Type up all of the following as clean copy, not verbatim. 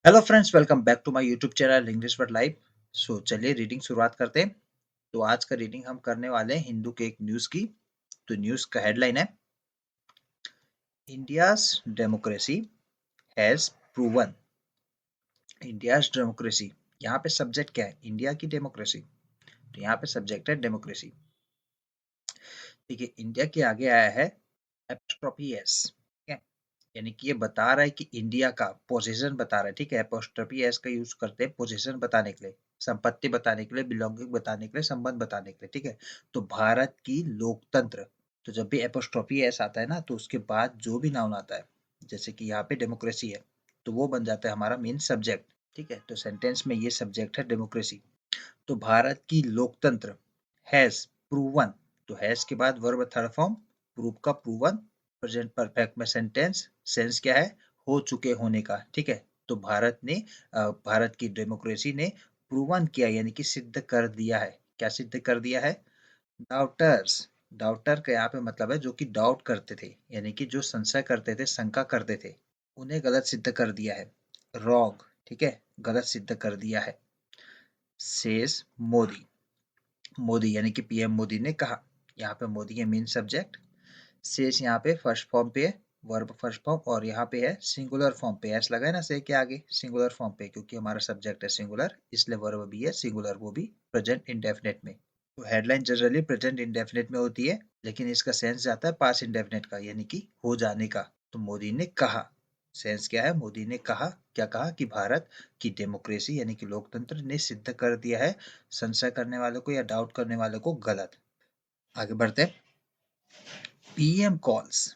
Hello friends, welcome back to my YouTube channel English word live. चलिए reading शुरुआत करते हैं। तो आज का रीडिंग हम करने वाले हैं हिंदू के एक न्यूज़ की। तो न्यूज़ का हेडलाइन है, India's democracy has proven. India's democracy, यहाँ पे सब्जेक्ट क्या है? इंडिया की डेमोक्रेसी। तो यहाँ पे सब्जेक्ट है डेमोक्रेसी। ठीक है, इंडिया के आगे आया है एपोस्ट्रोफी एस। ठीक है, यानी कि ये बता रहा है कि इंडिया का पोजीशन बता रहा है। ठीक है, एपोस्ट्रोफी एस का यूज करते हैं पोजीशन बताने के लिए, संपत्ति बताने के लिए, बिलोंगिंग बताने के लिए, संबंध बताने के लिए। ठीक है, तो भारत की लोकतंत्र। तो जब भी एपोस्ट्रोफी एस आता है ना, तो उसके बाद जो भी नाउन आता है, जैसे कि यहाँ पे डेमोक्रेसी है, तो वो बन जाता है हमारा मेन सब्जेक्ट। ठीक है, तो सेंटेंस में ये सब्जेक्ट है डेमोक्रेसी। तो भारत की लोकतंत्र हैज प्रूवन। तो हैज के बाद वर्ब थर्ड फॉर्म, प्रूव का प्रूवन, प्रेजेंट परफेक्ट में सेंटेंस, सेंस क्या है? हो चुके होने का। ठीक है, तो भारत की डेमोक्रेसी ने प्रूवन किया, यानी कि सिद्ध कर दिया है। क्या सिद्ध कर दिया है? डाउटर्स, डाउटर का यहाँ पे मतलब है जो कि डाउट करते थे, यानी कि जो संशय करते थे, शंका करते थे, उन्हें गलत सिद्ध कर दिया है। रॉन्ग, ठीक है, गलत सिद्ध कर दिया है। सेज मोदी, मोदी यानी कि पीएम मोदी ने कहा। यहाँ पे मोदी है मेन सब्जेक्ट। सेज यहाँ पे फर्स्ट फॉर्म पे है, वर्ब फर्स्ट फॉर्म, और यहाँ पे है सिंगुलर फॉर्म पे। एस लगा है ना से के आगे, सिंगुलर फॉर्म पे, क्योंकि हमारा सब्जेक्ट है सिंगुलर, इसलिए वर्ब भी है सिंगुलर, वो भी प्रेजेंट इंडेफिनिट में। तो हेडलाइन जनरली प्रेजेंट इंडेफिनिट में होती है, लेकिन इसका सेंस जाता है पास्ट इंडेफिनिट का, यानी कि हो जाने का। तो मोदी ने कहा, सेंस क्या है? मोदी ने कहा, क्या कहा? कि भारत की डेमोक्रेसी यानी कि लोकतंत्र ने सिद्ध कर दिया है संशय करने वालों को या डाउट करने वालों को गलत। आगे बढ़ते हैं। पीएम कॉल्स,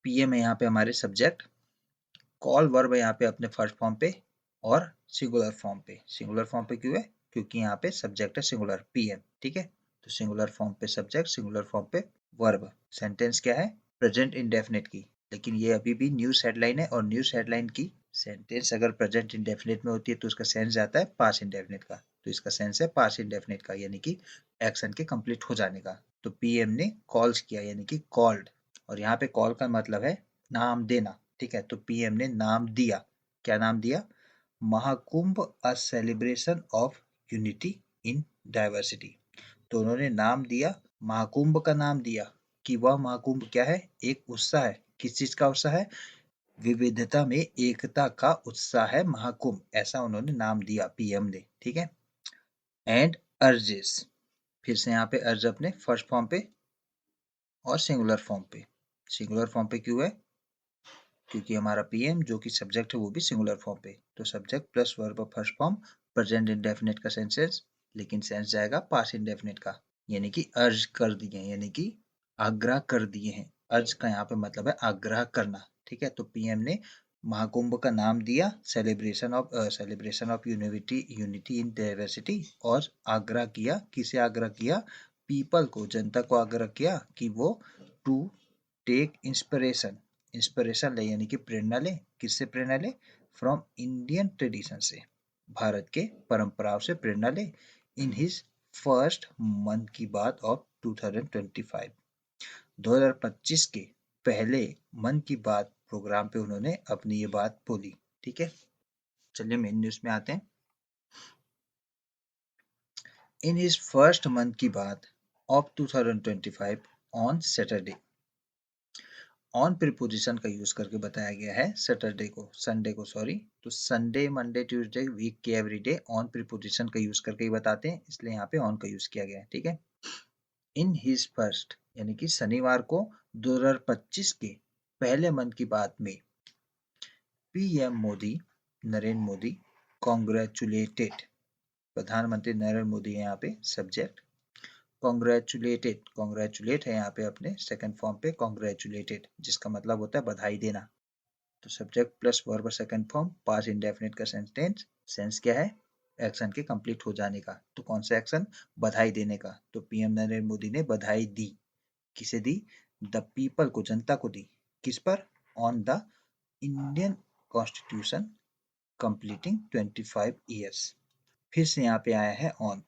पीएम है यहाँ पे हमारे सब्जेक्ट, कॉल वर्ब है यहाँ पे अपने फर्स्ट फॉर्म पे, और सिंगुलर फॉर्म पे। सिंगुलर फॉर्म पे क्यों है? क्योंकि यहाँ पे सब्जेक्ट है सिंगुलर, पीएम। ठीक है, तो सिंगुलर फॉर्म पे सब्जेक्ट, सिंगुलर फॉर्म पे वर्ब। सेंटेंस क्या है? प्रेजेंट इंडेफिनिट की। लेकिन ये अभी भी न्यूज़ हेडलाइन है, और न्यूज़ हेडलाइन की सेंटेंस अगर प्रेजेंट इंडेफिनिट में होती है तो उसका सेंस जाता है पास्ट इंडेफिनिट का। तो इसका सेंस है पास्ट इंडेफिनिट का, यानी कि एक्शन के कंप्लीट हो जाने का। तो पीएम ने कॉल्स किया, यानी कि कॉल्ड, और यहाँ पे कॉल का मतलब है नाम देना। ठीक है, तो पीएम ने नाम दिया। क्या नाम दिया? Mahakumbh, a celebration of unity in diversity. तो उन्होंने नाम दिया, महाकुंभ का नाम दिया, कि वह महाकुंभ क्या है? एक उत्साह है। किस चीज का उत्साह है? विविधता में एकता का उत्साह है महाकुंभ, ऐसा उन्होंने नाम दिया पीएम ने। ठीक है, एंड अर्जेस, फिर से यहाँ पे अर्ज अपने फर्स्ट फॉर्म पे और सिंगुलर फॉर्म पे। सिंगुलर फॉर्म पे क्यों है? क्योंकि हमारा पीएम जो कि सब्जेक्ट है वो भी सिंगुलर फॉर्म पे। तो subject plus verb first form, present indefinite का सेंसेस, लेकिन सेंस जाएगा पास्ट इंडेफिनिट का, यानी कि अर्ज कर दिए हैं, यानी कि आग्रह कर दिए हैं। अर्ज का यहाँ पे मतलब है आग्रह करना। ठीक है, तो पीएम ने महाकुंभ का नाम दिया, celebration of unity unity in diversity, और आग्रह किया, किसे आग्रह किया? पीपल को, जनता को आग्रह किया कि वो टू टेक इंस्पिरेशन, इंस्पिरेशन ले यानी कि प्रेरणा ले। किससे प्रेरणा ले? फ्रॉम इंडियन ट्रेडिशन से, भारत के परंपराओं से प्रेरणा ले। इन हिज फर्स्ट मन की बात ऑफ 2025, 2025 के पहले मन की बात प्रोग्राम पे उन्होंने अपनी ये बात बोली। ठीक है, चलिए मेन न्यूज में आते हैं। इन हिज फर्स्ट मन की बात of 2025 on Saturday, on preposition का यूज करके बताया गया है सैटरडे को, संडे को सॉरी। तो संडे, मंडे, ट्यूसडे, वीक के एवरीडे ऑन प्रीपोजिशन का यूज करके ही बताते हैं, इसलिए यहाँ पे ऑन का यूज किया गया है। ठीक है, इन हिज फर्स्ट यानी कि शनिवार को 2025 के पहले मन की बात में पीएम मोदी, नरेंद्र मोदी, कॉन्ग्रेचुलेटेड, प्रधानमंत्री नरेंद्र मोदी है यहाँ पे सब्जेक्ट। कॉन्ग्रेचुलेटेड, कॉन्ग्रेचुलेट है यहाँ पे अपने सेकंड फॉर्म पे, कॉन्ग्रेचुलेटेड, जिसका मतलब होता है बधाई देना। तो subject plus verb second form, past indefinite का सेंटेंस, सेंस क्या है? एक्शन के कंप्लीट हो जाने का। तो कौन सा एक्शन? बधाई देने का। तो पीएम नरेंद्र मोदी ने बधाई दी। किसे दी? द पीपल को, जनता को दी। किस पर? On the Indian constitution completing 25 years. फिर से यहाँ पे आया है ऑन।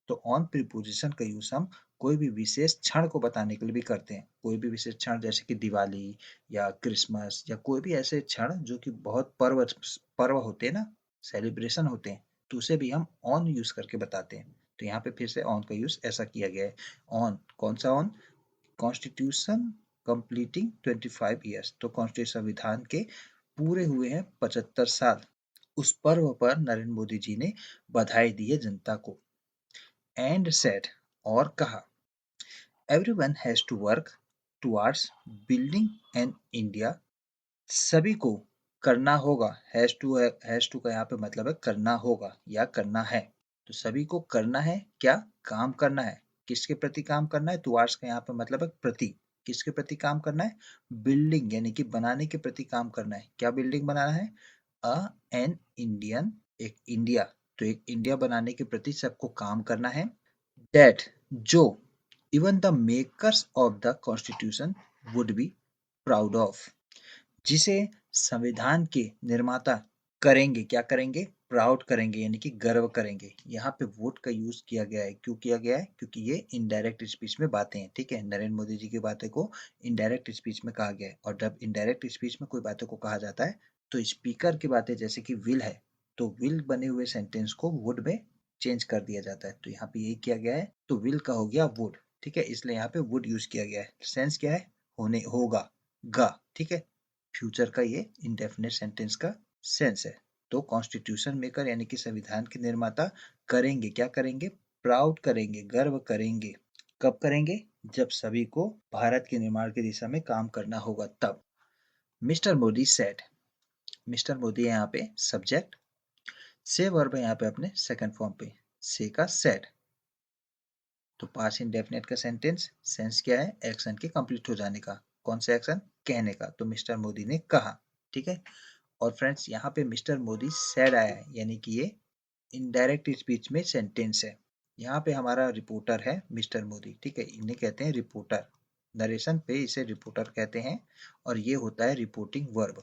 तो ऑन प्रीपोजिशन का यूज हम कोई भी विशेष क्षण को बताने के लिए भी करते हैं। कोई भी विशेष क्षण जैसे कि दिवाली या क्रिसमस या कोई भी ऐसे क्षण जो कि बहुत पर्व पर्व होते हैं ना, सेलिब्रेशन होते हैं, तो उसे भी हम ऑन यूज करके बताते हैं। तो यहाँ पे फिर से ऑन का यूज ऐसा किया गया है। ऑन कौन सा ऑन? कॉन्स्टिट्यूशन कंप्लीटिंग 25 ईयर्स, तो कॉन्स्टिट्यूशन संविधान के पूरे हुए हैं 75 साल। उस पर्व पर नरेंद्र मोदी जी ने बधाई दी है जनता को। एंड सेड, और कहा, everyone has to work towards building an India, सभी को करना होगा। हैज टू का यहाँ पे मतलब है करना होगा या करना है। तो सभी को करना है क्या? काम करना है। किसके प्रति काम करना है? टुवर्ड्स का यहाँ पे मतलब है प्रति। किसके प्रति काम करना है? बिल्डिंग यानी कि बनाने के प्रति काम करना है। क्या बिल्डिंग बनाना है? अ एन इंडियन, एक इंडिया। तो एक इंडिया बनाने के प्रति सबको काम करना है। दैट, जो, even the makers of the constitution would be proud of, जिसे संविधान के निर्माता करेंगे, क्या करेंगे? प्राउड करेंगे यानी कि गर्व करेंगे। यहाँ पे वोट का यूज किया गया है। क्यों किया गया है? क्योंकि ये इनडायरेक्ट स्पीच में बातें हैं, ठीक है। नरेंद्र मोदी जी की बातें को इनडायरेक्ट स्पीच में कहा गया है, और जब इनडायरेक्ट स्पीच में कोई बातों को कहा जाता है तो स्पीकर की बातें जैसे कि विल है, तो विल बने हुए सेंटेंस को वुड में चेंज कर दिया जाता है। तो यहाँ पे यही किया गया है, तो विल का हो गया वुड, ठीक है। इसलिए यहाँ पे वुड यूज किया गया है। सेंस क्या है? होने, होगा, गा, ठीक है। फ्यूचर का ये इंडेफिनिट सेंटेंस का सेंस है। तो कॉन्स्टिट्यूशन मेकर यानी कि संविधान के निर्माता करेंगे, क्या करेंगे? प्राउड करेंगे, गर्व करेंगे। कब करेंगे? जब सभी को भारत के निर्माण की दिशा में काम करना होगा तब। Mister Modi said, mister Modi है यहाँ पे सब्जेक्ट, से वर्ब है यहाँ पे अपने सेकंड फॉर्म पे, से का सेड। तो पास्ट इंडेफिनिट का सेंटेंस सेंस क्या है? एक्शन के कंप्लीट हो जाने का। कौन सा एक्शन? कहने का। तो मिस्टर मोदी ने कहा, ठीक है। और फ्रेंड्स यहाँ पे मिस्टर मोदी सेड आया है यानी कि ये इनडायरेक्ट स्पीच में सेंटेंस है। यहाँ पे हमारा रिपोर्टर है मिस्टर मोदी, ठीक है। इन्हें कहते हैं रिपोर्टर। नरेशन पे इसे रिपोर्टर कहते हैं, और ये होता है रिपोर्टिंग वर्ब,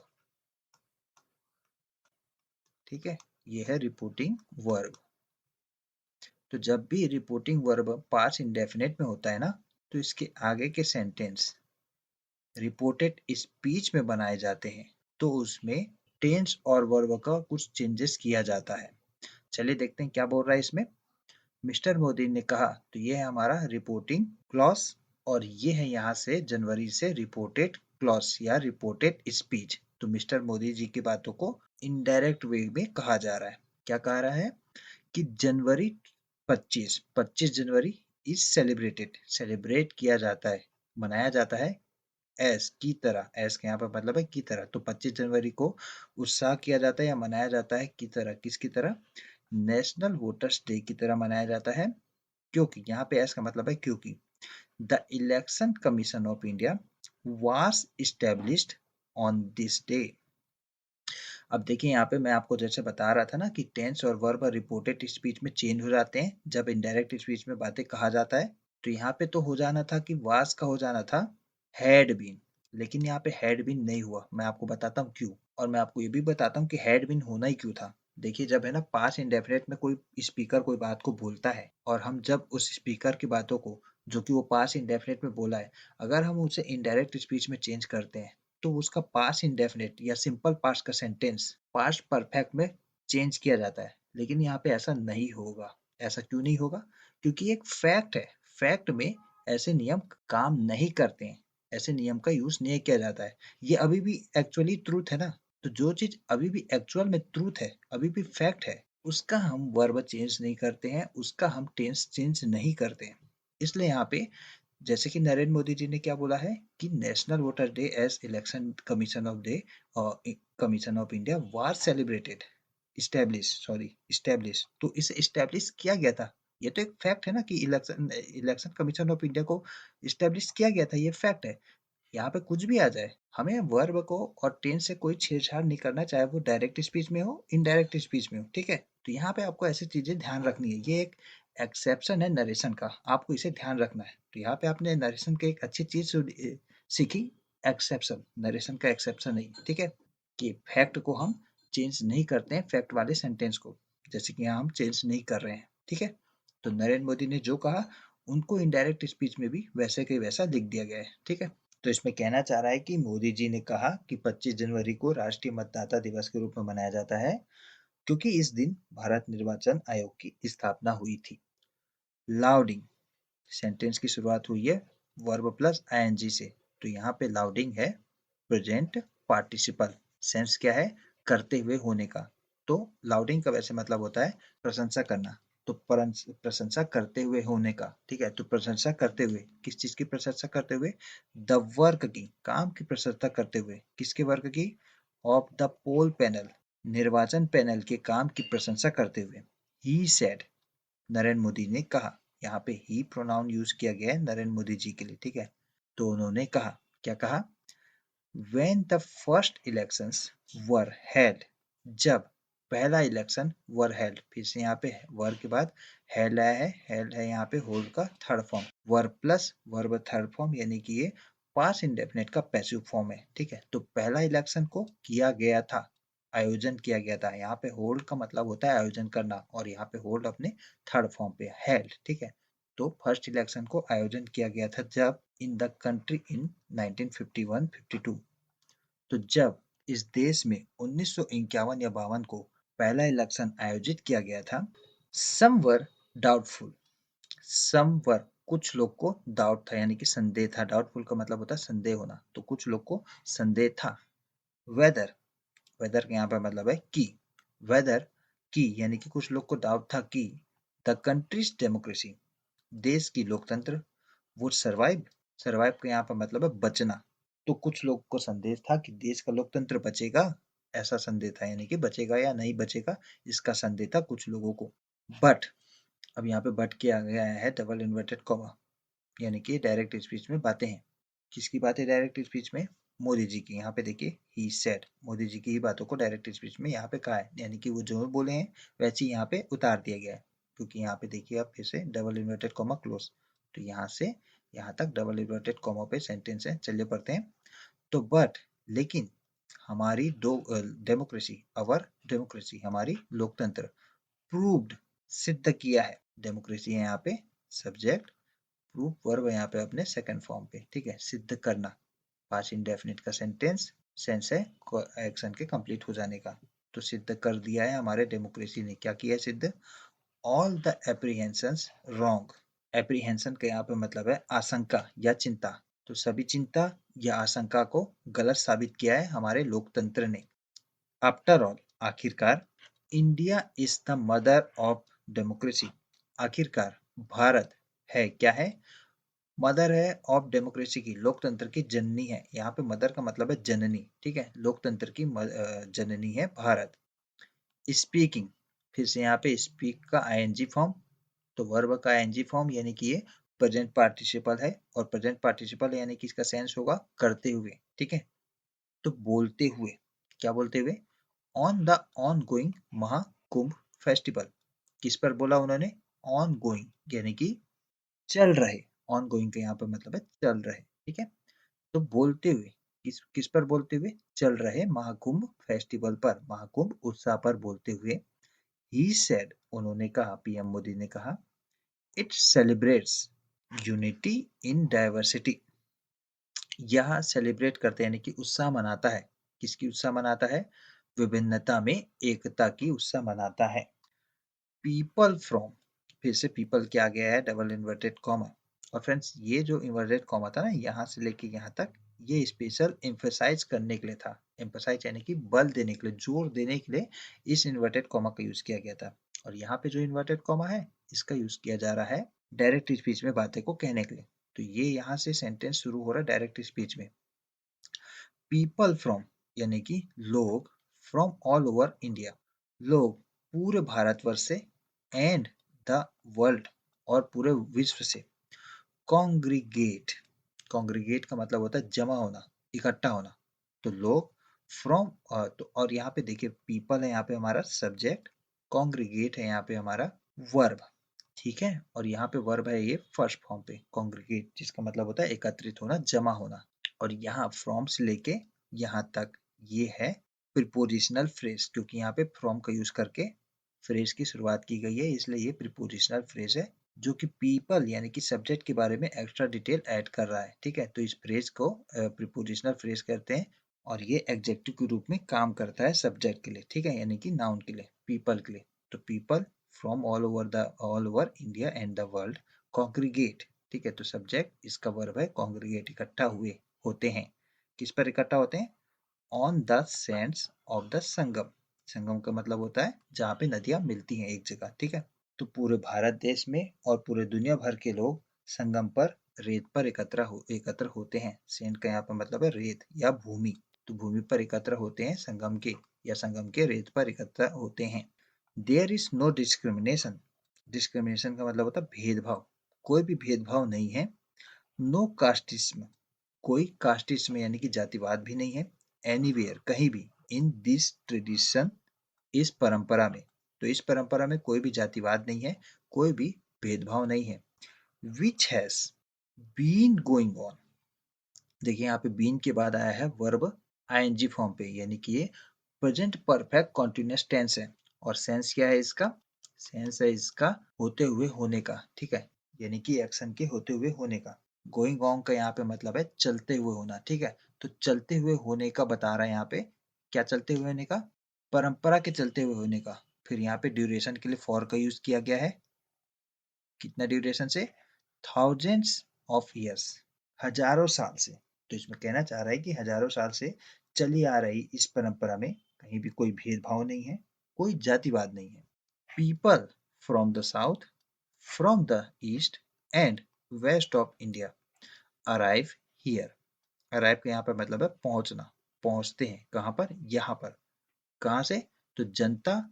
ठीक है। ये है रिपोर्टिंग वर्ब। तो जब भी रिपोर्टिंग वर्ब पास्ट इंडेफिनिट में होता है ना, तो इसके आगे के सेंटेंस रिपोर्टेड स्पीच में बनाए जाते हैं, तो उसमें टेंस और वर्ब का कुछ चेंजेस किया जाता है। चलिए देखते हैं क्या बोल रहा है इसमें। मिस्टर मोदी ने कहा, तो ये है हमारा रिपोर्टिंग क्लॉज, और ये है यहाँ से जनवरी से रिपोर्टेड क्लॉज या रिपोर्टेड स्पीच। तो मिस्टर मोदी जी की बातों को इनडायरेक्ट वे में कहा जा रहा है। क्या कह रहा है? कि जनवरी 25 जनवरी इज सेलिब्रेटेड, सेलिब्रेट किया जाता है, मनाया जाता है, एस की तरह, एस के यहाँ पर मतलब है की तरह। तो 25 जनवरी को उत्साह किया जाता है या मनाया जाता है की तरह। किसकी तरह? नेशनल वोटर्स डे की तरह मनाया जाता है। क्योंकि यहाँ पे एस का मतलब है क्योंकि the election commission of India was established on this day. अब देखिए यहाँ पे मैं आपको जैसे बता रहा था ना कि टेंस और वर्ब रिपोर्टेड स्पीच में चेंज हो जाते हैं जब इनडायरेक्ट स्पीच में बातें कहा जाता है। तो यहाँ पे तो हो जाना था कि वाज का हो जाना था हैड बीन, लेकिन यहाँ पे हैड बीन नहीं हुआ। मैं आपको बताता हूँ क्यों, और मैं आपको ये भी बताता हूँ कि हैड बीन होना ही क्यों था। देखिए जब है ना पास्ट इंडेफिनिट में कोई स्पीकर कोई बात को बोलता है, और हम जब उस स्पीकर की बातों को जो कि वो पास्ट इंडेफिनिट में बोला है, अगर हम उसे इनडायरेक्ट स्पीच में चेंज करते हैं, तो उसका पास्ट इंडेफिनिट या सिंपल पास्ट का सेंटेंस पास्ट परफेक्ट में चेंज किया जाता है। लेकिन यहाँ पे ऐसा नहीं होगा। ऐसा क्यों नहीं होगा? क्योंकि एक फैक्ट है, फैक्ट में ऐसे नियम काम नहीं करते हैं, ऐसे नियम का यूज नहीं किया जाता है। ये अभी भी एक्चुअली ट्रूथ है ना। तो जो चीज अभी भी एक्चुअल में ट्रूथ है, अभी भी फैक्ट है, उसका हम वर्ब चेंज नहीं करते हैं, उसका हम टेंस चेंज नहीं करते हैं। इसलिए यहाँ पे जैसे कि नरेंद्र मोदी जी ने क्या बोला है कि national voter day as election commission of the commission of India was celebrated, establish, तो इसे इस्टेब्लिश किया गया था। ये तो एक फैक्ट है ना कि election election commission of India को इस्टेब्लिश किया गया था, ये फैक्ट है। यहाँ पे कुछ भी आ जाए, हमें वर्ब को और टेंस से कोई छेड़छाड़ नहीं करना, चाहे वो डायरेक्ट स्पीच में हो इनडायरेक्ट स्पीच में हो, ठीक है। तो यहाँ पे आपको ऐसी चीजें ध्यान रखनी है। ये एक एक्सेप्शन है नरेशन का, आपको इसे ध्यान रखना है। तो यहाँ पे आपने नरेशन की एक अच्छी चीज सीखी, एक्सेप्शन, नरेशन का एक्सेप्शन नहीं, ठीक है। कि फैक्ट को हम चेंज नहीं करते हैं, फैक्ट वाले सेंटेंस को, जैसे कि यहाँ हम चेंज नहीं कर रहे हैं, ठीक है। तो नरेंद्र मोदी ने जो कहा उनको इनडायरेक्ट स्पीच में भी वैसे के वैसा लिख दिया गया है। ठीक है, तो इसमें कहना चाह रहा है कि मोदी जी ने कहा कि 25 जनवरी को राष्ट्रीय मतदाता दिवस के रूप में मनाया जाता है क्योंकि इस दिन भारत निर्वाचन आयोग की स्थापना हुई थी। लाउडिंग, सेंटेंस की शुरुआत हुई है वर्ब प्लस आईएनजी से, तो यहाँ पे लाउडिंग है प्रेजेंट पार्टिसिपल। सेंस क्या है, करते हुए होने का। तो लाउडिंग का वैसे मतलब होता है प्रशंसा करना, तो प्रशंसा करते हुए होने का। ठीक है, तो प्रशंसा करते हुए, किस चीज की प्रशंसा करते हुए? द वर्क की, काम की प्रशंसा करते हुए। किसके वर्क की? ऑफ द पोल पैनल, निर्वाचन पैनल के काम की प्रशंसा करते हुए। ही सेड, नरेंद्र मोदी ने कहा। यहाँ पे ही प्रोनाउन यूज किया गया है नरेंद्र मोदी जी के लिए। ठीक है, तो उन्होंने कहा, क्या कहा? When the first elections were held, जब पहला इलेक्शन were held, फिर से यहाँ पे वर के बाद held आया है, held है यहाँ पे hold का थर्ड फॉर्म, वर प्लस वर्ब थर्ड फॉर्म, यानी कि ये पास इंडेफिनिट का पैसिव फॉर्म है। ठीक है, तो पहला इलेक्शन को किया गया था, आयोजन किया गया था। यहाँ पे होल्ड का मतलब होता है आयोजन करना, और यहाँ पे होल्ड अपने थर्ड फॉर्म पे हेल्ड। ठीक है, तो फर्स्ट इलेक्शन को आयोजन किया गया था जब इन द कंट्री इन 1951-52, तो जब इस देश में 1951 या 52 को पहला इलेक्शन आयोजित किया गया था। सम वर डाउटफुल, सम वर कुछ लोग को डाउट था, यानी कि संदेह था। डाउटफुल का मतलब होता है संदेह होना, तो कुछ लोग को संदेह था। वेदर, वेदर का यहाँ पर मतलब है कि, वेदर की, यानी कि कुछ लोग को डाउट था कि द कंट्रीज डेमोक्रेसी, देश की लोकतंत्र, वुड सर्वाइव, सर्वाइव का यहाँ पर मतलब है बचना। तो कुछ लोग को संदेह था कि देश का लोकतंत्र बचेगा, ऐसा संदेह था, यानी कि बचेगा या नहीं बचेगा, इसका संदेह था कुछ लोगों को। बट, अब यहाँ पे बट किया गया है डबल इन्वर्टेड कॉमा, यानी कि डायरेक्ट स्पीच में बातें हैं। किसकी बातें डायरेक्ट स्पीच में? मोदी जी की। यहाँ पे देखिए ही सेड, मोदी जी की ही बातों को डायरेक्ट स्पीच में यहाँ पे कहा है, यानी कि वो जो बोले हैं वैसे ही यहाँ पे उतार दिया गया है। क्योंकि यहाँ पे देखिए आप फिर से डबल इन्वर्टेड कॉमा क्लोज, तो यहाँ से यहाँ तक डबल इन्वर्टेड कॉमा पे सेंटेंस है। चलिए पढ़ते हैं। तो बट, लेकिन हमारी डेमोक्रेसी, अवर डेमोक्रेसी, हमारी लोकतंत्र, प्रूव्ड, सिद्ध किया है। डेमोक्रेसी है यहाँ पे सब्जेक्ट, प्रूफ वर्ब है यहाँ पे अपने सेकंड फॉर्म पे। ठीक है, सिद्ध करना, पास्ट इंडेफिनिट का सेंटेंस, सेंस है एक्शन के कंप्लीट हो जाने का। तो सिद्ध कर दिया है हमारे डेमोक्रेसी ने। क्या किया है सिद्ध? All the apprehensions wrong, apprehension का यहाँ पे मतलब है आशंका या चिंता, तो सभी चिंता या आशंका को गलत साबित किया है हमारे लोकतंत्र ने। आफ्टर ऑल, आखिरकार, India is the mother of democracy, आखिरकार भारत है, क्या है? मदर है ऑफ डेमोक्रेसी की, लोकतंत्र की जननी है। यहाँ पे मदर का मतलब है जननी। ठीक है, लोकतंत्र की जननी है भारत। स्पीकिंग, फिर से यहाँ पे स्पीक का आईएनजी फॉर्म, तो वर्ब का आईएनजी फॉर्म, यानी कि ये प्रेजेंट पार्टिसिपल है, और प्रेजेंट पार्टिसिपल यानी कि इसका सेंस होगा करते हुए। ठीक है, तो बोलते हुए, क्या बोलते हुए? On the on going Mahakumbh festival, किस पर बोला उन्होंने? ऑन गोइंग, यानी कि चल रहे। ऑन गोइंग का यहाँ पर मतलब है चल रहे। ठीक है, तो बोलते हुए, किस किस पर बोलते हुए? चल रहे महाकुंभ फेस्टिवल पर, महाकुंभ उत्सव पर बोलते हुए। ही सेड, उन्होंने कहा, पीएम मोदी ने कहा, it celebrates unity in diversity, यह सेलिब्रेट करते हैं, यानी कि उत्साह मनाता है। किसकी उत्साह मनाता है? विभिन्नता में एकता की उत्साह मनाता है। पीपल फ्रॉम, फिर से पीपल क्या गया है डबल इन्वर्टेड कॉमा। और फ्रेंड्स, ये जो इन्वर्टेड कॉमा था ना, यहाँ से लेके यहाँ तक, ये स्पेशल एम्फेसाइज करने के लिए था। एम्फेसाइज यानी कि बल देने के लिए, जोर देने के लिए इस इन्वर्टेड कॉमा का यूज किया गया था। और यहाँ पे जो इन्वर्टेड कॉमा है, इसका यूज किया जा रहा है डायरेक्ट स्पीच में बातें को कहने के लिए। तो ये यहाँ से सेंटेंस शुरू हो रहा है डायरेक्ट स्पीच में। पीपल फ्रॉम, यानी कि लोग, फ्रॉम ऑल ओवर इंडिया, लोग पूरे भारतवर्ष से, एंड द वर्ल्ड, और पूरे विश्व से। कॉन्ग्रीगेट, कॉन्ग्रीगेट का मतलब होता है जमा होना, इकट्ठा होना। तो लोग फ्रॉम, तो और यहाँ पे देखिए पीपल है यहाँ पे हमारा सब्जेक्ट, कॉन्ग्रीगेट है यहाँ पे हमारा वर्ब। ठीक है, और यहाँ पे वर्ब है ये फर्स्ट फॉर्म पे कॉन्ग्रीगेट, जिसका मतलब होता है एकत्रित होना, जमा होना। और यहाँ फ्रॉम से लेके यहाँ तक ये है प्रीपोजिशनल फ्रेज, क्योंकि यहाँ पे फ्रॉम का यूज करके फ्रेज की शुरुआत की गई है, इसलिए ये प्रीपोजिशनल फ्रेज है। जो कि पीपल यानी कि सब्जेक्ट के बारे में एक्स्ट्रा डिटेल ऐड कर रहा है। ठीक है, तो इस फ्रेज को प्रीपोजिशनल फ्रेज कहते हैं और ये एडजेक्टिव के रूप में काम करता है सब्जेक्ट के लिए। ठीक है, यानी कि नाउन के लिए, पीपल के लिए। तो people from all over India and the world congregate. ठीक है, तो सब्जेक्ट इसका वर्ब है कॉन्ग्रीगेट, इकट्ठा हुए होते हैं। किस पर इकट्ठा होते हैं? On the sands of the Sangam. Sangam का मतलब होता है जहाँ पे नदियां मिलती हैं एक जगह। ठीक है, तो पूरे भारत देश में और पूरे दुनिया भर के लोग संगम पर रेत पर एकत्र होते हैं। सैंड का यहाँ पे मतलब है रेत या भूमि। तो भूमि पर एकत्र होते हैं संगम के, या संगम के रेत पर एकत्र होते हैं। There is no discrimination. Discrimination का मतलब होता है भेदभाव, कोई भी भेदभाव नहीं है। नो कास्टिज्म, कोई कास्टिज्म यानी कि जातिवाद भी नहीं है। एनीवेयर, कहीं भी। इन दिस ट्रेडिशन, इस परंपरा में। तो इस परंपरा में कोई भी जातिवाद नहीं है, कोई भी भेदभाव नहीं है। Which has been going on. देखिए यहाँ पे बीन के बाद आया है वर्ब आईएनजी फॉर्म पे, यानी कि ये प्रेजेंट परफेक्ट कॉन्टिन्यूअस टेंस है। और सेंस क्या है इसका? सेंस है इसका होते हुए होने का। ठीक है, यानी कि एक्शन के होते हुए होने का। गोइंग ऑन का यहाँ पे मतलब है चलते हुए होना। ठीक है, तो चलते हुए होने का बता रहा है यहाँ पे। क्या चलते हुए होने का? परंपरा के चलते हुए होने का। फिर यहाँ पे ड्यूरेशन के लिए फॉर का यूज किया गया है। कितना ड्यूरेशन से? थाउजेंड्स ऑफ ईयर्स, हजारों साल से। तो इसमें कहना चाह रहा है कि हजारों साल से चली आ रही इस परंपरा में कहीं भी कोई भेदभाव नहीं है, कोई जातिवाद नहीं है। People from the south, from the east and west of India arrive here. Arrive का यहाँ पर मतलब है पहुंचना, पहुंचते हैं कहाँ पर? यहाँ पर। कहाँ से? तो जनता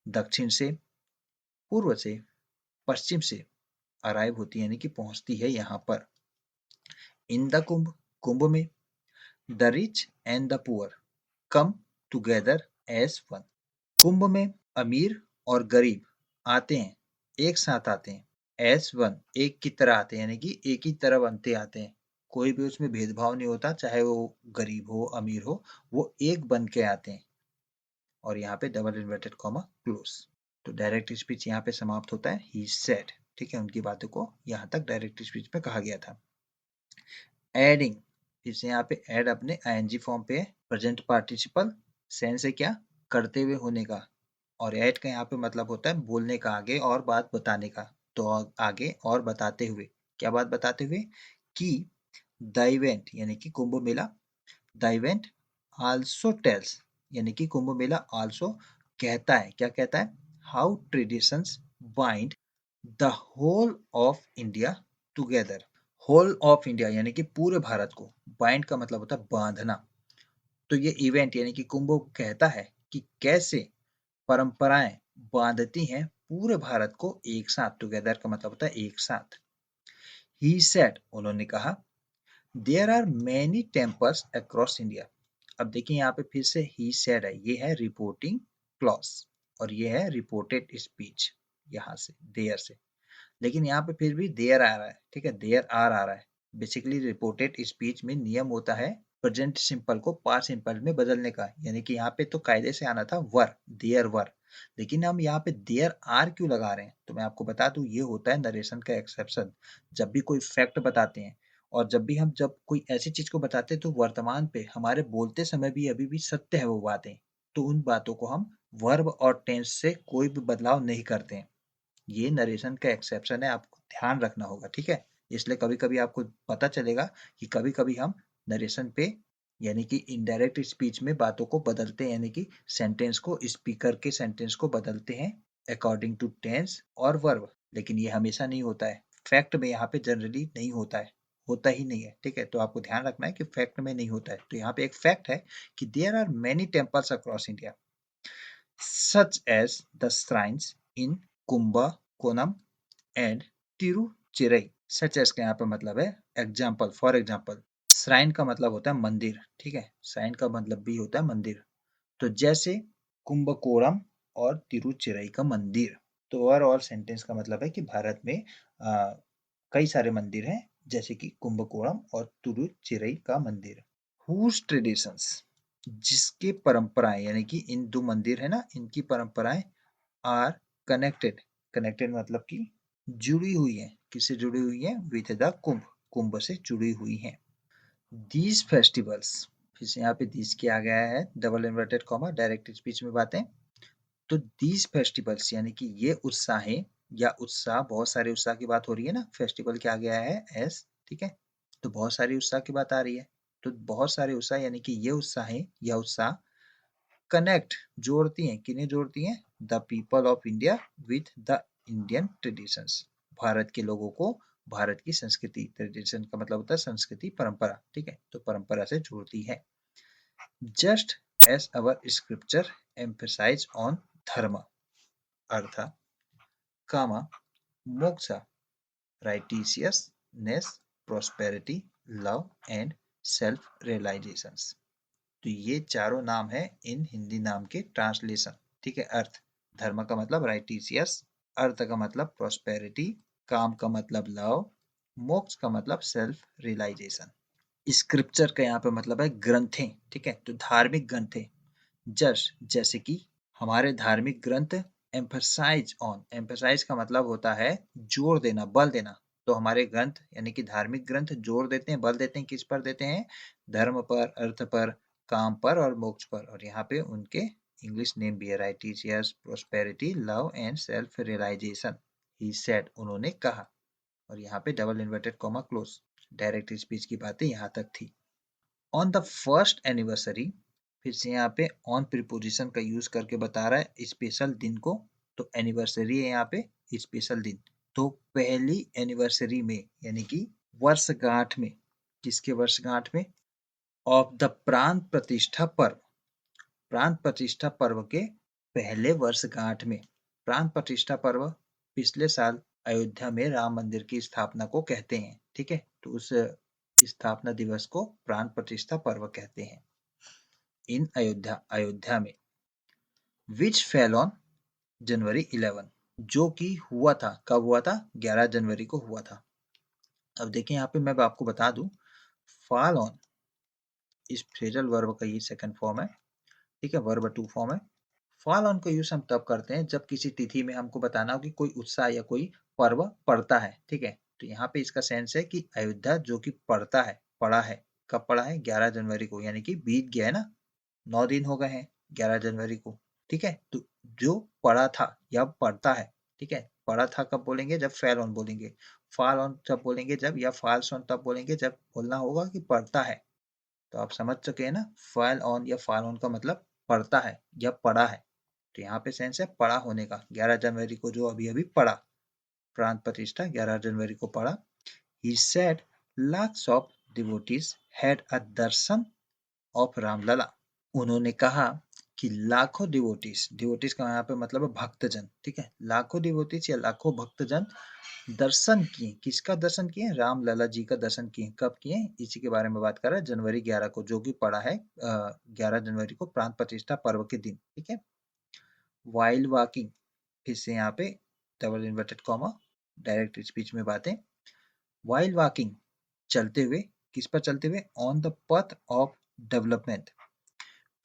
दक्षिण से, पूर्व से, पश्चिम से अराइव होती है, यानी कि पहुंचती है यहाँ पर। इन द कुंभ, कुंभ में। The rich and the poor come together as one. Kumbh में अमीर और गरीब आते हैं, एक साथ आते हैं। एज वन, एक की तरह आते हैं, यानी कि एक ही तरह बनते आते हैं। कोई भी उसमें भेदभाव नहीं होता, चाहे वो गरीब हो अमीर हो, वो एक बन के आते हैं। और यहाँ पे डबल इन्वर्टेड कॉमा क्लोज। तो डायरेक्ट स्पीच यहाँ पे समाप्त होता है ही सेड। ठीक है, उनकी बातों को यहाँ तक डायरेक्ट स्पीच में कहा गया था। एडिंग, फिर से यहाँ पे एड अपने आईएनजी फॉर्म पे है। प्रेजेंट पार्टिसिपल, सेंस है क्या? करते हुए होने का। और एड का यहाँ पे मतलब होता है बोलने का, आगे और बात बताने का। तो आगे और बताते हुए, क्या बात बताते हुए? कि द इवेंट यानी कि Kumbh Mela, the event also tales, यानी कि कुंभ मेला आल्सो कहता है, क्या कहता है? How traditions bind the whole of India together. Whole of India यानी कि पूरे भारत को, बाइंड का मतलब होता है बांधना। तो ये इवेंट यानी कि कुंभ कहता है कि कैसे परंपराएं बांधती हैं पूरे भारत को एक साथ। टुगेदर का मतलब होता है एक साथ। ही सेड, उन्होंने कहा, there are many temples across India. अब देखिए यहाँ पे फिर से ही सेड है, ये है रिपोर्टिंग क्लॉज और ये है रिपोर्टेड स्पीच, यहाँ से देयर से। लेकिन यहाँ पे फिर भी देयर आ रहा है। ठीक है, देयर आर आ रहा है। बेसिकली रिपोर्टेड स्पीच में नियम होता है प्रेजेंट सिंपल को पास्ट सिंपल में बदलने का, यानी कि यहाँ पे तो कायदे से आना था वर, देयर वर। लेकिन हम यहाँ पे देयर आर क्यों लगा रहे हैं? तो मैं आपको बता दूं, ये होता है नरेशन का एक्सेप्शन। जब भी कोई फैक्ट बताते हैं और जब कोई ऐसी चीज को बताते हैं तो वर्तमान पे हमारे बोलते समय भी अभी भी सत्य है वो बातें, तो उन बातों को हम वर्ब और टेंस से कोई भी बदलाव नहीं करते हैं। ये नरेशन का एक्सेप्शन है, आपको ध्यान रखना होगा। ठीक है, इसलिए कभी कभी आपको पता चलेगा कि कभी कभी हम नरेशन पे यानी कि इनडायरेक्ट स्पीच में बातों को बदलते हैं, यानी कि सेंटेंस को, स्पीकर के सेंटेंस को बदलते हैं अकॉर्डिंग टू टेंस और वर्ब। लेकिन ये हमेशा नहीं होता है, फैक्ट में यहाँ पे जनरली नहीं होता है, होता ही नहीं है। ठीक है, तो आपको ध्यान रखना है कि फैक्ट में नहीं होता है। तो यहाँ पे एक फैक्ट है कि there are many temples across India such as the shrines in Kumbakonam and Tiruchirai. Such as का यहाँ पे मतलब है एग्जाम्पल, फॉर एग्जाम्पल। श्राइन का मतलब होता है मंदिर। ठीक है, श्राइन का मतलब भी होता है मंदिर। तो जैसे कुंभकोणम और तिरुचिराई का मंदिर। तो ओवरऑल सेंटेंस का मतलब है कि भारत में कई सारे मंदिर हैं, जैसे कि कुंभकोणम और तिरुचिराई का मंदिर। हुज ट्रेडिशंस, जिसके परंपराएं, यानी कि इन दो मंदिर है ना, इनकी परंपराएं आर कनेक्टेड। कनेक्टेड मतलब कि जुड़ी हुई है। किससे जुड़ी हुई है? विद द कुंभ, कुंभ से जुड़ी हुई है। दीज फेस्टिवल्स, फिर से यहाँ पे दीज किया गया है double inverted comma, direct speech में बातें। तो दीज फेस्टिवल्स यानी कि ये उत्साहें या उत्साह, बहुत सारे उत्साह की बात हो रही है ना, फेस्टिवल क्या गया है एस, ठीक है। तो बहुत सारी उत्साह की बात आ रही है, तो बहुत सारे उत्साह यानी कि ये उत्साहें या उत्साह कनेक्ट, जोड़ती हैं, किन्हें जोड़ती हैं? The people of India with the Indian traditions, Bharat के लोगों को भारत की संस्कृति, ट्रेडिशन का मतलब होता है संस्कृति, परंपरा, ठीक है, तो परंपरा से जोड़ती है। Just as our scripture emphasize on dharma, artha, comma, moksha, righteousness, prosperity, love and self realizations। तो ये चारों नाम है इन हिंदी नाम के ट्रांसलेशन, ठीक है। अर्थ, धर्म का मतलब राइटिशियस, अर्थ का मतलब प्रोस्पेरिटी, काम का मतलब लव, मोक्ष का मतलब सेल्फ रियलाइजेशन। स्क्रिप्चर का यहाँ पे मतलब है ग्रंथें, ठीक है, तो धार्मिक ग्रंथें। जैसे कि हमारे धार्मिक ग्रंथ एम्फसाइज ऑन, एम्फसाइज का मतलब होता है जोर देना, बल देना। तो हमारे ग्रंथ यानी कि धार्मिक ग्रंथ जोर देते हैं, बल देते हैं, किस पर देते हैं? धर्म पर, अर्थ पर, काम पर और मोक्ष पर। और यहाँ पे उनके इंग्लिश नेम भी है, righteous, prosperity, love and self realisation. He said, उन्होंने कहा। और यहाँ पे double inverted comma close, direct speech की बातें यहाँ तक थी। ऑन द फर्स्ट एनिवर्सरी, फिर से यहाँ पे ऑन प्रीपोजिशन का यूज करके बता रहा है स्पेशल दिन को, तो एनिवर्सरी है यहाँ पे स्पेशल दिन। तो पहली एनिवर्सरी में यानी कि वर्षगांठ में, किसके वर्षगांठ में? ऑफ द प्राण प्रतिष्ठा पर्व, प्राण प्रतिष्ठा पर्व के पहले वर्षगांठ में। प्राण प्रतिष्ठा पर्व पिछले साल अयोध्या में राम मंदिर की स्थापना को कहते हैं, ठीक है, तो उस स्थापना दिवस को प्राण प्रतिष्ठा पर्व कहते हैं इन अयोध्या, अयोध्या में। विच फेल ऑन जनवरी 11, जो कि हुआ था, कब हुआ था? 11 जनवरी को हुआ था। अब देखिए यहाँ पे मैं आपको बता दूं, फॉल ऑन इस फ्रेजल वर्ब का ये सेकंड फॉर्म है, ठीक है, वर्ब टू फॉर्म है। फॉल ऑन का यूज हम तब करते हैं जब किसी तिथि में हमको बताना हो कि कोई उत्साह या कोई पर्व पड़ता है, ठीक है। तो यहाँ पे इसका सेंस है कि अयोध्या जो कि पड़ता है, पड़ा है, कब पड़ा है? 11 जनवरी को, यानी कि बीत गया है ना, 9 दिन हो गए हैं 11 जनवरी को, ठीक है। तो जो पड़ा था या पड़ता है, ठीक है, पड़ा था कब बोलेंगे? जब फेल ऑन बोलेंगे। फॉल ऑन तब बोलेंगे जब, या फॉल्स ऑन तब बोलेंगे जब बोलना होगा कि पड़ता है। तो आप समझ चुके हैं ना, फॉल ऑन या फॉल ऑन का मतलब पड़ता है या पड़ा है। तो यहाँ पे सेंस है पड़ा होने का, 11 जनवरी को जो अभी अभी पड़ा, प्राण प्रतिष्ठा 11 जनवरी को पड़ा। He said lakhs of devotees had a darshan of Ramlala, उन्होंने कहा कि लाखों डिवोटीज, डिवोटीज का यहाँ पे मतलब है भक्तजन, ठीक है, लाखों डिवोटीज या लाखों भक्तजन दर्शन किए, किसका दर्शन किए? रामलला जी का दर्शन किए। कब किए? इसी के बारे में बात कर रहा है, जनवरी 11 को, जो कि पड़ा है 11 जनवरी को प्राण प्रतिष्ठा पर्व के दिन, ठीक है। वाइल्ड वॉकिंग, फिर से यहाँ पे double inverted comma, direct speech में बातें। वाइल्ड वॉकिंग, चलते हुए, किस पर चलते हुए? On the path of development,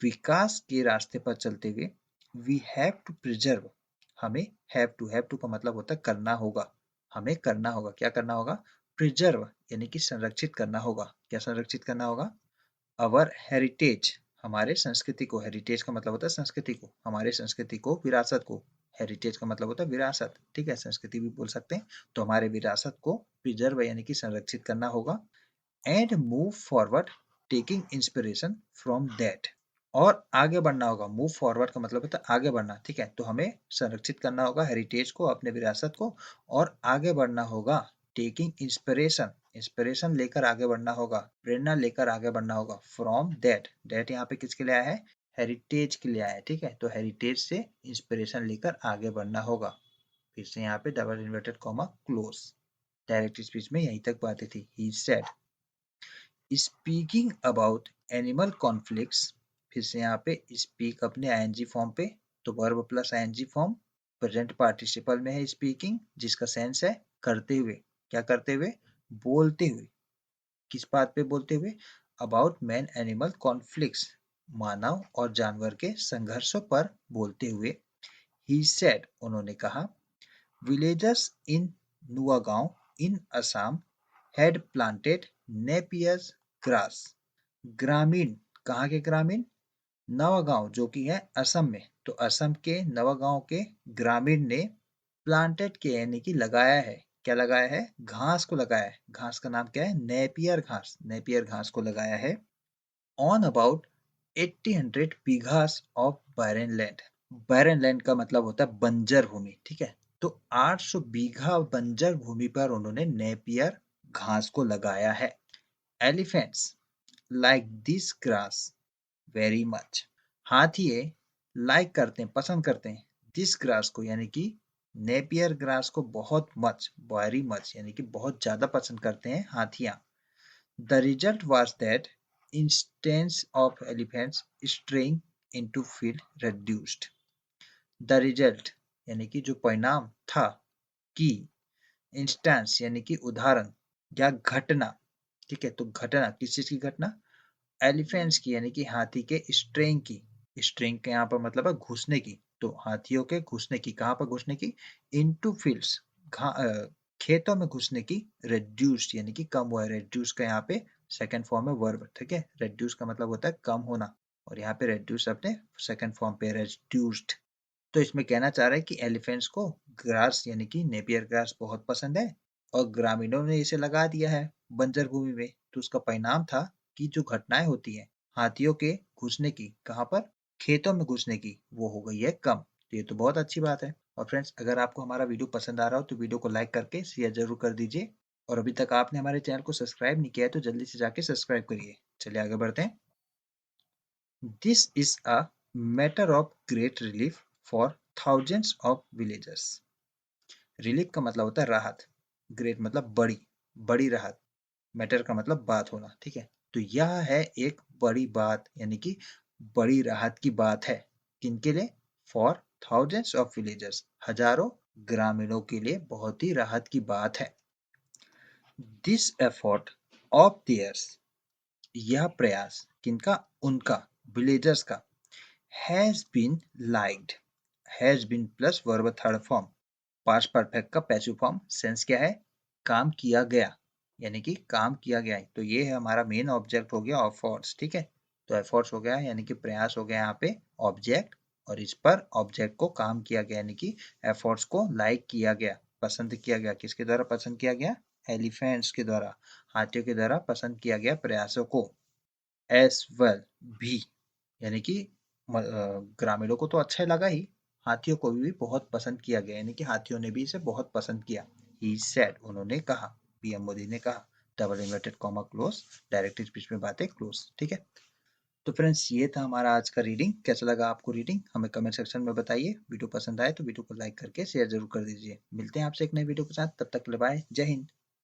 विकास के रास्ते पर चलते हुए। वी हैव टू प्रिजर्व, हमें, हैव टू का मतलब होता है करना होगा, हमें करना होगा, क्या करना होगा? प्रिजर्व यानी कि संरक्षित करना होगा, क्या संरक्षित करना होगा? अवर हेरिटेज, हमारे संस्कृति को, हेरिटेज का मतलब होता है संस्कृति को, हमारे संस्कृति को, विरासत को। हेरिटेज का मतलब होता है विरासत, ठीक है, संस्कृति भी बोल सकते हैं। तो हमारे विरासत को प्रिजर्व यानी कि संरक्षित करना होगा। And move forward taking inspiration from that, और आगे बढ़ना होगा। मूव फॉरवर्ड का मतलब होता है आगे बढ़ना, ठीक है, तो हमें संरक्षित करना होगा हेरिटेज को, अपने विरासत को, और आगे बढ़ना होगा। टेकिंग इंस्पिरेशन, इंस्पिरेशन लेकर आगे बढ़ना होगा, प्रेरणा लेकर आगे बढ़ना होगा। फ्रॉम दैट, दैट यहाँ पे किसके लिए आया है? हेरिटेज के लिए आया है, ठीक है, तो हेरिटेज से इंस्पिरेशन लेकर आगे बढ़ना होगा। फिर से यहाँ पे double inverted comma close, direct speech में यहीं तक बातें थी। He said, speaking about animal conflicts, फिर से यहाँ पे स्पीक अपने आईएनजी फॉर्म पे, तो verb plus ING form, present participle में है स्पीकिंग, जिसका सेंस है करते हुए, क्या करते हुए? बोलते हुए, किस बात पे बोलते हुए? अबाउट मैन एनिमल कॉन्फ्लिक्ट्स, मानव और जानवर के संघर्षों पर बोलते हुए। ही सेड, उन्होंने कहा, villagers in Nuagaon in Assam had planted Napier's grass. ग्रामीण, कहाँ के ग्रामीण? नवागांव, जो कि है असम में। तो असम के नवागांव के ग्रामीण ने प्लांटेड किया यानी कि लगाया है। क्या लगाया है? घास को लगाया है। घास का नाम क्या है? नेपियर घास। नेपियर घास को लगाया है on about 1800 bighas of barren land. barren land का मतलब होता है बंजर भूमि, ठीक है। तो 800 बीघा बंजर भूमि पर उन्होंने नेपियर घास को लगाया है। Elephants like this grass very much. हाथी लाइक करते हैं, पसंद करते हैं दिस ग्रास को यानी कि नेपियर ग्रास को बहुत मच, वेरी मच यानी कि बहुत ज्यादा पसंद करते हैं हाथियां। The result was that instance of elephants straying into field reduced. The result यानी कि जो परिणाम था कि इंस्टेंस यानी कि उदाहरण या घटना, ठीक है। तो घटना किस चीज की घटना? एलिफेंट्स की यानी कि हाथी के स्ट्रेइंग की। स्ट्रेइंग के यहाँ पर मतलब है घुसने की। तो हाथियों के घुसने की, कहाँ पर घुसने की? इनटू फील्ड्स, खेतों में घुसने की। रेड्यूस्ड यानी कि कम हुआ है। रेड्यूस का यहाँ पे सेकंड फॉर्म है वर्ब, ठीक है। रेड्यूस का मतलब होता है कम होना, और यहाँ पे रेड्यूस अपने सेकंड फॉर्म पे रेड्यूस्ड। तो इसमें कहना चाह रहा है कि एलिफेंट्स को ग्रास यानी कि नेपियर ग्रास बहुत पसंद है और ग्रामीणों ने इसे लगा दिया है बंजर भूमि में। तो उसका परिणाम था कि जो घटनाएं होती हैं हाथियों के घुसने की, कहाँ पर? खेतों में घुसने की, वो हो गई है कम। तो ये तो बहुत अच्छी बात है। और फ्रेंड्स, अगर आपको हमारा वीडियो पसंद आ रहा हो तो वीडियो को लाइक करके शेयर जरूर कर दीजिए। और अभी तक आपने हमारे चैनल को सब्सक्राइब नहीं किया है तो जल्दी से जाके सब्सक्राइब करिए। चलिए आगे बढ़ते हैं। This is a matter of great relief for thousands of villagers. Relief का मतलब होता है राहत, ग्रेट मतलब बड़ी, बड़ी राहत। मैटर का मतलब बात होना, ठीक है। तो यह है एक बड़ी बात यानी कि बड़ी राहत की बात है। किनके लिए? फॉर थाउजेंड्स ऑफ विलेजर्स, हजारों ग्रामीणों के लिए बहुत ही राहत की बात है। दिस एफर्ट ऑफ देयर्स, यह प्रयास किनका? उनका, विलेजर्स का। Has been liked, has been plus verb third form, past perfect का पैसिव फॉर्म। सेंस क्या है? काम किया गया, यानी कि काम किया गया है। तो ये है हमारा मेन ऑब्जेक्ट हो गया एफर्ट्स, ठीक है। तो एफर्ट्स हो गया यानी कि प्रयास हो गया यहाँ पे ऑब्जेक्ट, और इस पर ऑब्जेक्ट को काम किया गया यानी कि एफर्ट्स को लाइक किया गया, पसंद किया गया। किसके द्वारा पसंद किया गया? एलिफेंट्स के द्वारा, हाथियों के द्वारा पसंद किया गया प्रयासों को। एस वेल, भी, यानी कि ग्रामीणों को तो अच्छा लगा ही, हाथियों को भी बहुत पसंद किया गया यानी कि हाथियों ने भी इसे बहुत पसंद किया। ही सेड, उन्होंने कहा, पीएम मोदी ने कहा। Double inverted comma close, direct speech में बातें क्लोज, ठीक है। तो फ्रेंड्स, ये था हमारा आज का रीडिंग। कैसा लगा आपको रीडिंग? हमें कमेंट सेक्शन में बताइए। वीडियो पसंद आए तो वीडियो को लाइक करके शेयर जरूर कर दीजिए। मिलते हैं आपसे एक नए वीडियो के साथ, तब तक के लिए बाय, जय हिंद।